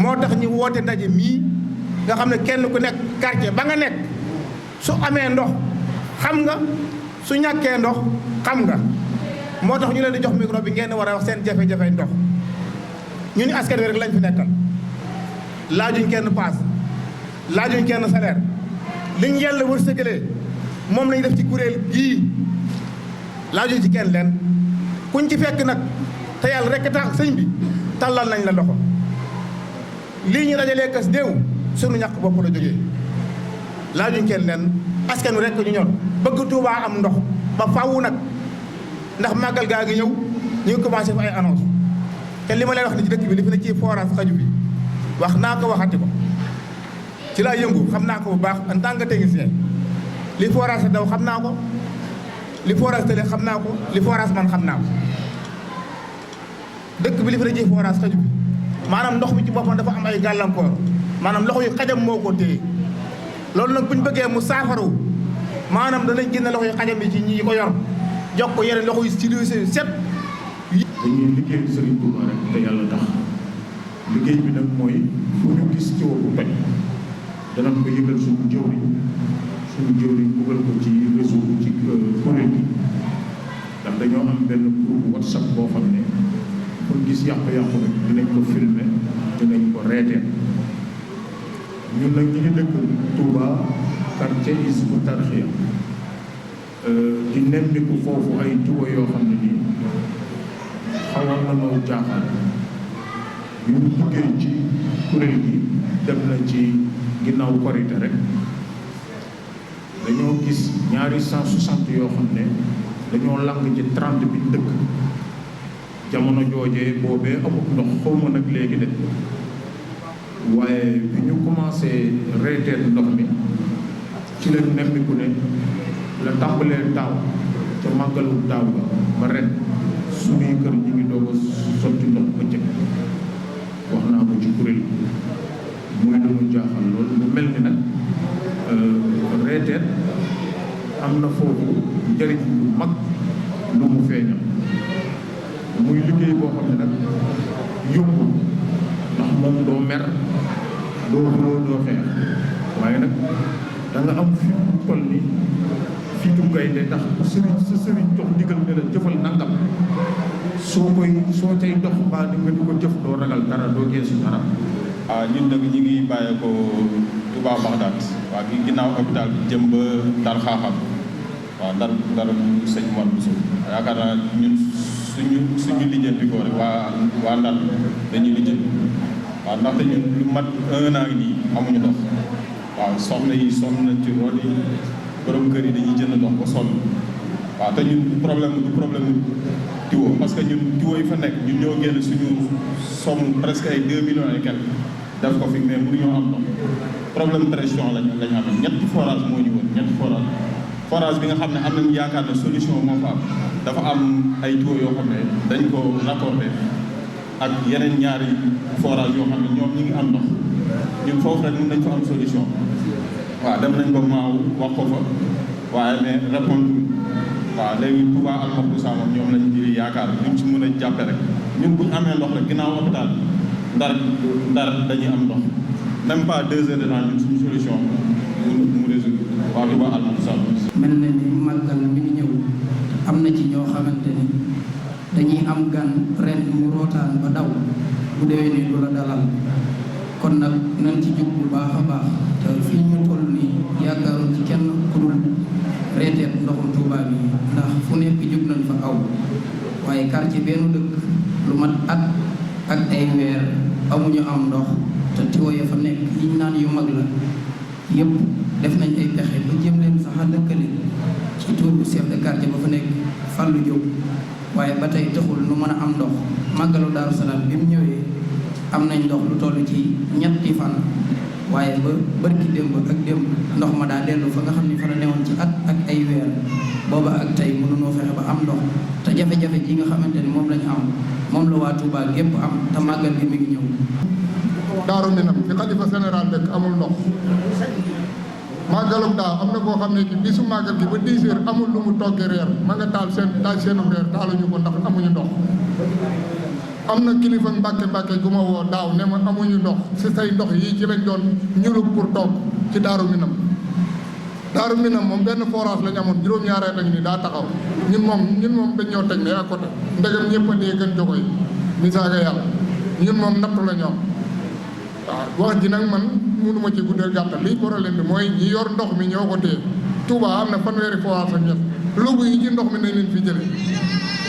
moo tax ñu woote ndaje mii nga xam ne kenn ku nekk quartier ba nga nekk su amee ndox xam nga su ñàkkee ndox xam nga moo tax ñu leen di jox micro bi ngeen war a wax seen jafe-jafe ndox ñu ni askan wi rek lañ fi nekkal laajuñ kenn paas laajuñ kenn salaire liñ yàlla wërsëgalee moom lañ def ci kuréel gii laajuñ ci kenn leen kuñ ci fekk nag te yàlla rek tax sëñ bi tàllal nañ la loxo lii ñu dajalee kas déew sunu ñàkk bopp la jógee laajuñ kenn leen askan wi rek ñu ñor bëgg Tuubaa am ndox ba faaw nag ndax màggal gaa ngi ñëw ñu ngi commencé fa ay annonce te li ma leen wax ni ci dëkk bi li fi ne ci forage xaju bi wax naa ko waxati ko ci laa yëngu xam naa ko bu baax en tant que technicien li forage daw xam naa ko li forage tële xam naa ko li forage man xam naa ko dëkk bi li fi ne ci forage xaju bi maanaam ndox mi ci boppam dafa am ay gàllankoor maanaam loxo yu xajam moo ko téye loolu nag bu ñu bëggee mu saafaru maanaam danañ génne loxo yu xajam yi ci ñi ko yor jox ko yeneen loxo yu ci set. dañuy liggéey Serigne Touba rek te yàlla tax liggéey bi nag mooy fu ñu gis ci bu toj danañ ko yëgal suñu jëwriñ buggal ko ci réseau ci kuréel bi ndax dañoo am benn groupe WhatsApp boo xam ne pour gis yàqu-yàqu rek dinañ ko filmer dinañ ko reeteel ñun nag ñi ngi dëkk Touba quartier Hizbut Tarqiyyah di nemmiku foofu ay tuwa yoo xam ne nii xawoon na noo jaaxal ñu duggee ci kuréel gi dem na ci ginnaaw korite rek dañoo gis ñaari 160 yoo xam ne dañoo lang ci 30 bi dëkk jamono joojee boobee amut ndox xawma nag léegi de waaye bi ñu commencé reeteet ndox mi ci la nemmiku ne la tàmbalee taaw ca màggalu daaw ba ren suñuy kër ñi ngi doog a sotti ndox bëccëg wax naa ko ci kuréel muy lu ñu jaaxal loolu mu mel ni nag reeteet am na foofu njëriñ lu mag lu mu feeñal muy liggéey boo xam ne nag yóbbu ndax moom doo mer doo xeex waaye nag da nga am fi mu toll ni fii du gaynde ndax sa sëriñ jox ndigal ne la jëfal nangam soo cay dox mbaa di nga di ko jëf doo ragal dara doo geesu dara. waaw ñun nag ñu ngi bàyyeekoo Touba Bagdad waaw gi ginnaaw hôpital bi jëm ba Ndar Xaaxam waaw ndar sëñ Mor Bousso yaakaar naa ñun suñu lijjanti ko rek waa Ndar dañuy lijjanti waaw ndaxte ñun lu mat 1 an nii amuñu ndox waaw soxna yi sonn nañ ci root yi borom kër yi dañuy jënd ndox ba sonn waaw te ñun problème tuyau parce que ñun tuyau yi fa nekk ñun ñoo génn suñu somme presque ay 2 millions et quelques def ko fi mais mënuñoo am ndox problème pression lañ am ñetti forage moo ñu woon ñetti forage bi nga xam ne am nañu yaakaar ne solution moo fa am dafa am ay tuyau yoo xam ne dañ ko raccordé ak yeneen ñaari forage yoo xam ne ñoom ñi ngi am ndox ñun foofu rek mën nañ fa am solution waaw dem nañ ba maaw wax ko fa waaye mais répondre waaw léegi Touba Al Maqdisa moom ñoom lañ di yaakaar luñ ci mën a jàppe rek ñun buñ amee ndox rek ginnaaw hôpital ndar dañuy am ndox même pas 2 heures de temps ñun suñu solution mu résoudre waaw Touba Al Maqdisa mel na ni màggal mi ngi ñëw am na ci ñoo xamante ni dañuy am gan ren mu rootaan ba daw bu déwee ni du la dalal kon nag nañ ci jug bu baax a baax te fii ñu toll nii yaakaaroon ci kenn ku dul reeteet ndoxum Touba bi ndax fu nekk jug nañ fa aw waaye quartier benn dëkk lu mat at ak ay weer amuñu am ndox te tiwo ya fa nekk yiñ naan yu mag la yëpp def nañ ay pexe ba jëm leen sax a dëkkale ci turu chef de quartier ba fa nekk Fallou Diop waaye ba tey taxul nu mën a am ndox màggalu Daaru Salaam bi mu ñëwee am nañ ndox lu toll ci ñetti fan waaye ba bërki démb ak démb ndox ma daa dellu fa nga xam ni fa la newoon ci at ak ay weer booba ak tey mënunoo fexe ba am ndox te jafe-jafe ji nga xamante ni moom lañu am moom la waa Touba gépp am te màggal gi mi ngi ñëw. Daaru Minam fi xalifa général dëkk amul ndox màggalum daaw am na koo xam ne ci bisu màggal gi ba 10 heures amul lu mu toggee reer ma nga taal seenu reer taaluñu ko ndax amuñu ndox am na kilifa mbàkke gu ma woo daaw ne ma amuñu ndox si say ndox yi ci lañ doon ñulug pour toog ci Daaru Minam moom benn forage lañ amoon juróom-ñaari at ni daa taxaw ñun moom dañ ñoo teg ne à côté ndegam ñëpp a dee gën jogoy mi saaga yàlla ñun moom nattu la ñoom waaw wax ji nag man mënuma ci guddal gàttal liy problème bi mooy ñi yor ndox mi ñoo ko téye Touba am na fanweeri forage ak ñett lubu yi ci ndox mi nañ leen fi jële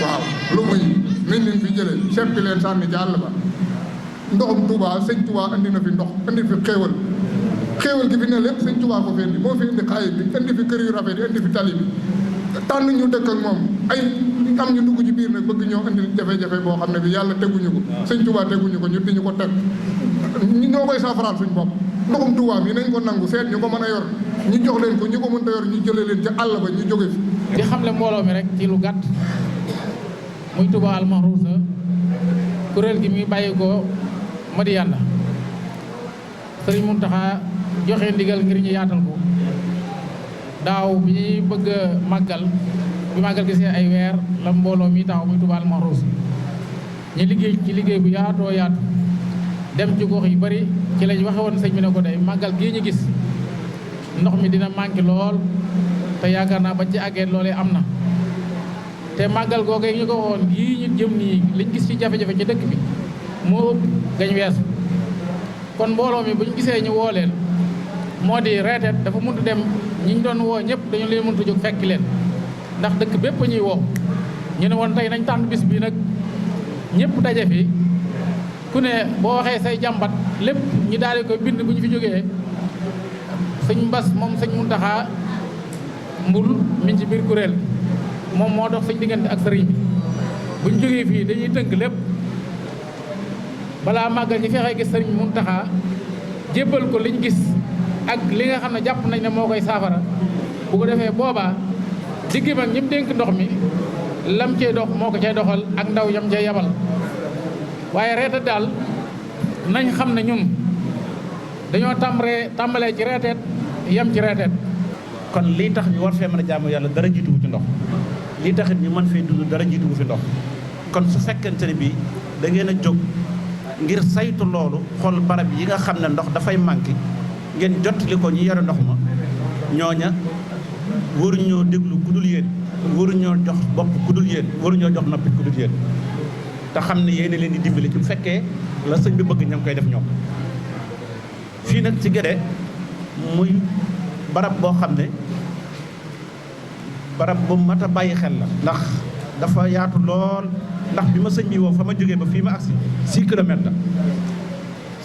waaw lubu yi nañ leen fi jële seppi leen sànni ci àll ba ndoxum Touba sëñ Touba andi na fi ndox andi fi xéewal gi fi ne lépp sëñ Touba ko fi indi moo fi indi xaayit bi indi fi kër yu rafet yi indi fi tali bi tànn ñu dëkk ak moom ay am ñu dugg ci biir nag bëgg ñoo indi jafe-jafe boo xam ne bi yàlla teguñu ko sëñ Touba teguñu ko ñu di ñu ko teg ñoo koy saafaraal suñ bopp ndoxum Touba mi nañ ko nangu seet ñu ko mën a yor ñu jox leen ko ñu ko mënta yor ñu jëlee leen ca àll ba ñu jóge fi di xamle mbooloo mi rek ci lu gàtt muy Touba Al Mahrousa kuréel gi mi bàyyi ko Madiyana Sëriñ Muntaxa joxe ndigal ngir ñu yaatal ko daaw bi ñuy bëgg a màggal bi màggal gisee ay weer la mbooloo mi taxaw muy Touba Al Mahrousa ñu liggéey ci liggéey bu yaatoo yaatu dem ci gox yu bari ci lañ waxe woon sëñ bi ne ko day màggal gii ñu gis ndox mi dina manqué lool te yaakaar naa ba ci àggee loolee am na te màggal googee ñu ko waxoon gii ñu jëm nii liñ gis ci jafe-jafe ci dëkk bi moo ëpp gañ weesu kon mbooloo mi bu ñu gisee ñu woo leen moo di reeteet dafa mënut dem ñi ñu doon woo ñëpp dañu leen mënut a jóg fekki leen ndax dëkk bépp ñuy woo ñu ne woon tey nañ tànn bis bi nag ñëpp daje fi ku ne boo waxee say jàmbat lépp ñu daal di ko bind bu ñu fi jógee sëñ Mbas moom sëñ Muntaxa mbul mi ci biir kuréel moom moo dox sëñ diggante ak sëriñ bi bu ñu jógee fii dañuy tënk lépp balaa màggal ñi fexee gis sëriñ Muntaxa jébbal ko liñ gis ak li nga xam ne jàpp nañ ne moo koy saafara bu ko defee boobaa diggam ak ñi mu dénk ndox mi lam cey dox moo ko cay doxal ak ndaw yam cay yabal waaye reeteet daal nañ xam ne ñun dañoo tàmbalee ci reeteet yem ci reeteet kon lii tax ñu war fee mën a jaamu yàlla dara jiituwu ci ndox lii taxit ñu mën fee dund dara jiituwu fi ndox kon su fekkente ne bii da ngeen a jóg ngir saytu loolu xool barab yi nga xam ne ndox dafay manqué ngeen jottali ko ñi yore ndox ma ñooña waruñoo déglu ku dul yéen waruñoo jox bopp ku dul yéen waruñoo jox noppi ku dul yéen te xam ne yéen leen di dimbali ci bu fekkee la sëñ bi bëgg ña ngi koy def ñoom fii nag ci Guédé muy barab boo xam ne barab bu mat a bàyyi xel la ndax dafa yaatu lool ndax bi ma sëñ bi woo fa ma jógee ba fii ma agsi 6 kilomètres la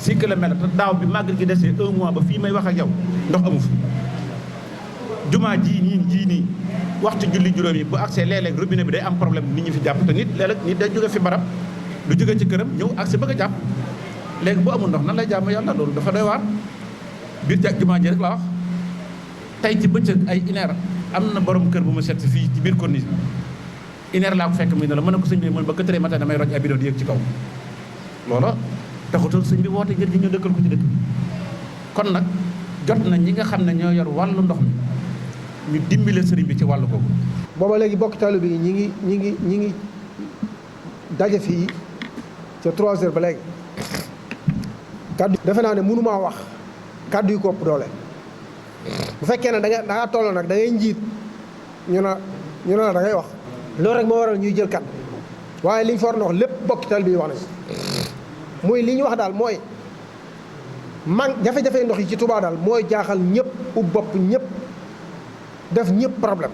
6 kilomètres te daaw bi màggal gi desee 1 mois ba fii may wax ak yow ndox amu fi jumaa ji nii waxtu julli juróom yi bu agsee léeg-léeg robinet bi day am problème nit ñi fi jàpp te nit léeg-léeg nit day jóge fi barab du jóge ci këram ñëw agsi bëgg a jàpp léegi bu amul ndox nan lay jàmm yàlla loolu dafa doy waar biir jàkk jumaa ji rek laa wax tey ci bëccëg ay une heure am na borom kër bu ma seet si fii ci biir corniche une heure laa ko fekk muy ne la mën na ko sëñ bi mën ba 4 heures matin damay roj ay bidon di yëg ci kaw loola taxutoon sëñ bi woote ngir ñu dëkkal ko ci dëkk bi kon nag jot na ñi nga xam ne ñoo yor wàllu ndox mi ñu dimbale sëriñ bi ci wàllu googu. booba léegi bokk taalibe yi ñi ngi daje fii ca 3 heures ba léegi kaddu defe naa ne mënumaa wax kaddu yu ko ëpp doole bu fekkee ne da nga toll nag da ngay njiit ñu la da ngay wax loolu rek moo waral ñuy jël kaddu waaye liñ fa war na wax lépp bokk taalibe yi wax nañ muy li ñu wax daal mooy jafe-jafe ndox yi ci Touba daal mooy jaaxal ñëpp ub bopp ñëpp def ñëpp problème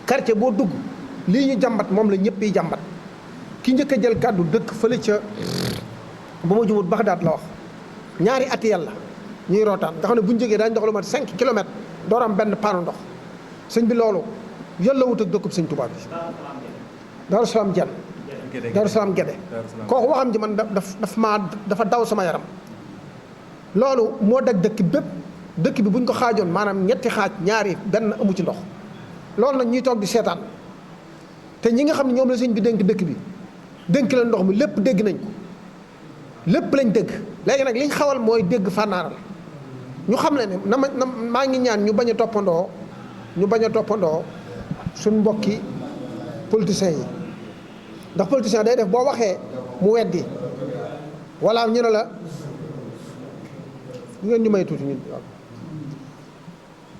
quartier boo dugg lii ñu jàmbat moom la ñëpp yi jàmbat ki njëkk a jël kàddu dëkk fële ca ba ma jumut Baxdaat la wax ñaari at yàlla ñuy rootaan nga xam ne bu ñu jógee daañu dox lu mat 5 kilomètres door am benn paanu ndox sëñ bi loolu yàlla wut ak dëkkub sëñ Touba bi Daaru Salaam jenn Daaru Salaam Guédé kooku waxam ji man dafa daw sama yaram loolu moo daj dëkk bépp dëkk bi buñ ko xaajoon maanaam ñetti xaaj ñaari benn amu ci ndox loolu nag ñuy toog di seetaan te ñi nga xam ne ñoom la sëñ bi dénk dëkk bi dénk leen ndox mi lépp dégg nañ ko lépp lañ dégg léegi nag liñ xawal mooy dégg fànnaaral ñu xam ne maa ngi ñaan ñu bañ a toppandoo suñ mbokki politiciens yi ndax politicien day def boo waxee mu weddi wala ñu ne la bu ngeen ñu may tuuti ñun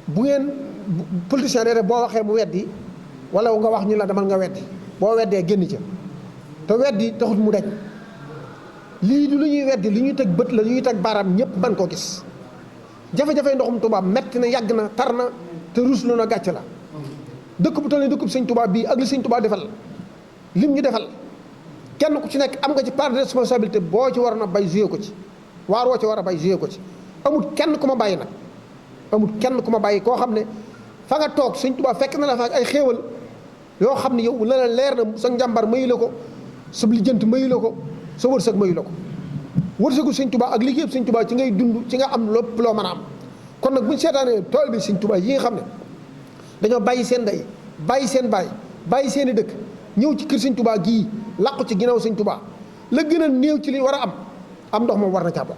bu ngeen politicien de boo waxee mu weddi wala nga wax ñu la demal nga weddi boo weddee génn ca te weddi taxut mu daj lii du lu ñuy weddi li ñuy teg bët la lu ñuy teg baaraam ñëpp ban koo gis jafe-jafe ndoxum Touba metti na yàgg na tar na te ruslu na gàcc la dëkk bu toll nii dëkk bu sëñ Touba bii ak li sëñ Touba defal lim ñu defal kenn ku ci nekk am nga ci part de responsabilité boo ci war na bay joué ko ci waar woo ci war a bay joué ko ci amul kenn ku ma bàyyi nag amul kenn ku ma bàyyi koo xam ne fa nga toog sëñ Touba fekk na la fa ay xéewal yoo xam ne yow la leer na sa njàmbar mayu la ko sa lijjant mayu la ko sa wërsëg mayu la ko wërsëgu sëñ Touba ak liggéeyam sëñ Touba ci ngay dund ci nga am lépp loo mën a am kon nag buñ seetaanee tool bi sëñ Touba yi nga xam ne dañoo bàyyi seen ndey bàyyi seen baay bàyyi seen i dëkk ñëw ci kër sëñ Touba gii làqu ci ginnaaw sëñ Touba la gën a néew ci li war a am ndox moom war na caa bokk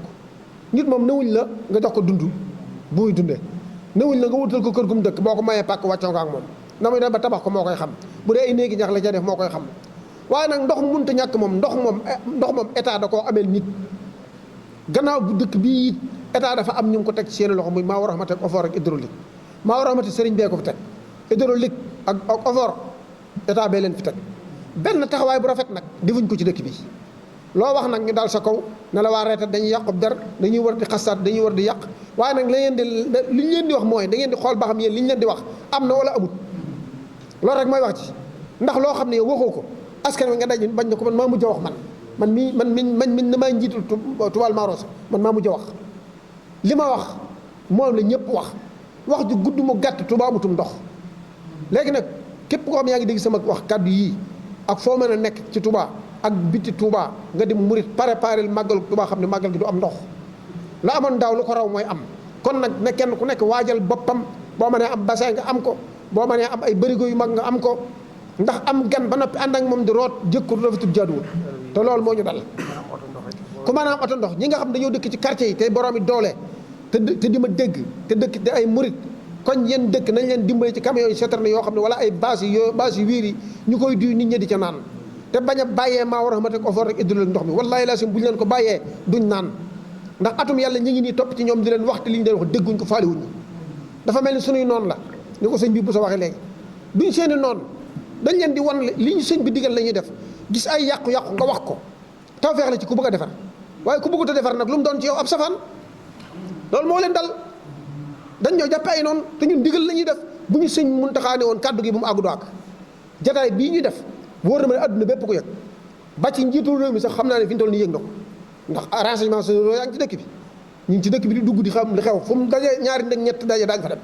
nit moom newuñ la nga jox ko dund bu muy dundee newuñ la nga wutal ko kër gum dëkk boo ko mayee pàkk wàccoo ko ak moom na muy dem ba tabax ko moo koy xam bu dee ay néegi ñax la ca def moo koy xam waaye nag ndox mënut a ñàkk moom ndox moom état da koo ameel nit gannaaw bu dëkk bii it état dafa am ñu ngi ko teg ci seen loxo muy maa war a xamante ak OFOR ak hydraulique maa war a xamante sëriñ bee ko fi teg hydraulique ak OFOR état bee leen fi teg benn taxawaay bu rafet nag defuñ ko ci dëkk bi loo wax nag ñu daal sa kaw ne la waa reetat dañuy yàqub der dañuy war di xasaat dañuy war di yàq waaye nag la ngeen di li ñu leen di wax mooy da ngeen di xool ba xam yéen li ñu leen di wax am na wala amut loolu rek mooy wax ci ndax loo xam ne yow waxoo ko askan wi nga daj bañ na ko man maa mujj a wax man na maa njiitul Touba Marosa man maa mujj a wax li ma wax moom la ñëpp wax ju gudd mu gàtt Touba amutum ndox léegi nag képp koo xam yaa ngi dégg sama wax kàddu yii ak foo mën a nekk ci Touba ak biti Touba nga dem murit préparé màggal Touba xam ne màggal gi du am ndox la amoon daaw lu ko raw mooy am kon nag ne kenn ku nekk waajal boppam boo mënee am bassin nga am ko boo mënee am ay bërigo yu mag nga am ko ndax am gan ba noppi ànd ak moom di root jëkkul rafetul jaaduwul te loolu moo ñu dal ku mën a am oto ndox ñi nga xam dañoo dëkk ci quartier yi te borom yi doole te di ma dégg te dëkk te ay murit koñ yéen dëkk nañ leen dimbale ci camion yi citerne yoo xam ne wala ay bâche yi wiir yi ñu koy duy nit ñi di ca naan te bañ a bàyyee maa war a xamante ak OFOR rek hydraulique ndox mi wallaahi laa sim bu ñu leen ko bàyyee duñ naan ndax atum yàlla ñu ngi nii topp ci ñoom di leen wax te li ñu leen wax dégguñ ko faaliwuñ dafa mel ni sunuy noonu la ni ko sëñ bi bu sa waxee léegi duñ seeni noonu dañ leen di wan li ñu sëñ bi digal la ñuy def gis ay yàqu-yàqu nga wax ko tawfeex la ci ku bëgg a defar waaye ku bëggut a defar nag lu mu doon ci yow ab safaan loolu moo leen dal dañ ñoo jàppe ay noonu te ñun digal la ñuy def bu ñu sëñ Muntaxa ne woon kàddu gi bu mu àggu do ak jataay bii ñuy def wóor na ma ne adduna bépp ko yëg ba ci njiitu réew mi sax xam naa ne fi ñu toll nii yëg na ko ndax renseignement généraux yaa ngi ci dëkk bi ñu ngi ci dëkk bi di dugg di xam li xew fu mu daje ñaari ndeg ñett daje daañu fa dem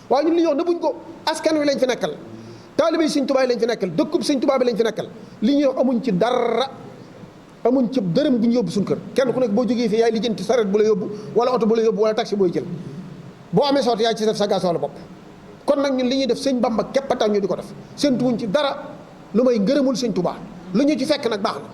waaye ñun li ñuy wax nëbbuñ ko askan wi lañ fi nekkal taalibe sëñ Tuubaa lañ fi nekkal dëkkub sëñ Tuubaa bi lañ fi nekkal li ñuy wax amuñ ci dara amuñ ci dërëm bu ñu yóbbu suñu kër kenn ku nekk boo jógee fii yaay lijjanti saret bu la yóbbu wala oto bu la yóbbu wala taxi booy jël boo amee sooti yaay ci def sa gaz wala bopp kon nag ñun li ñuy def sëñ Bamba képp a tax ñu di ko def séntuwuñ ci dara lu may ngërëmul sëñ Tuubaa lu ñu ci fekk nag baax na